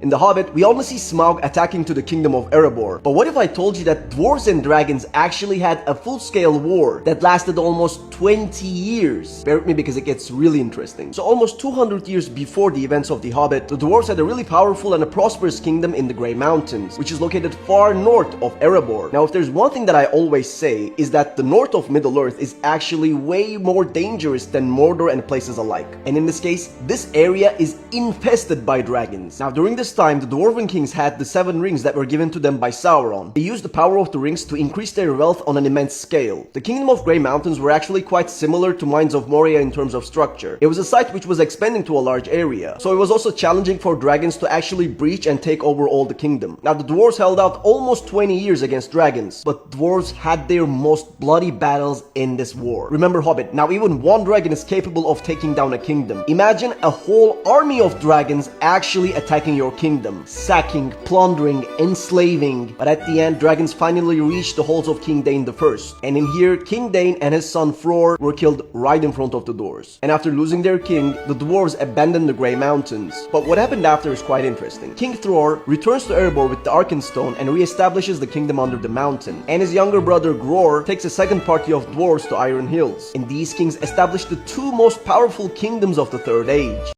In The Hobbit, we only see Smaug attacking to the kingdom of Erebor. But what if I told you that Dwarves and Dragons actually had a full-scale war that lasted almost 20 years? Bear with me because it gets really interesting. So almost 200 years before the events of The Hobbit, the Dwarves had a really powerful and a prosperous kingdom in the Grey Mountains, which is located far north of Erebor. Now, if there's one thing that I always say, is that the north of Middle-earth is actually way more dangerous than Mordor and places alike. And in this case, this area is infested by dragons. Now, during this time, the Dwarven kings had the 7 rings that were given to them by Sauron. They used the power of the rings to increase their wealth on an immense scale. The Kingdom of Grey Mountains were actually quite similar to Mines of Moria in terms of structure. It was a site which was expanding to a large area, so it was also challenging for dragons to actually breach and take over all the kingdom. Now, the dwarves held out almost 20 years against dragons, but dwarves had their most bloody battles in this war. Remember Hobbit, now even one dragon is capable of taking down a kingdom. Imagine a whole army of dragons actually attacking your kingdom, sacking, plundering, enslaving. But at the end, dragons finally reached the halls of King Dain I. And in here, King Dain and his son Fror were killed right in front of the doors. And after losing their king, the dwarves abandoned the Grey Mountains. But what happened after is quite interesting. King Thror returns to Erebor with the Arkenstone and reestablishes the kingdom under the mountain. And his younger brother Gror takes a second party of dwarves to Iron Hills. And these kings established the 2 most powerful kingdoms of the Third Age.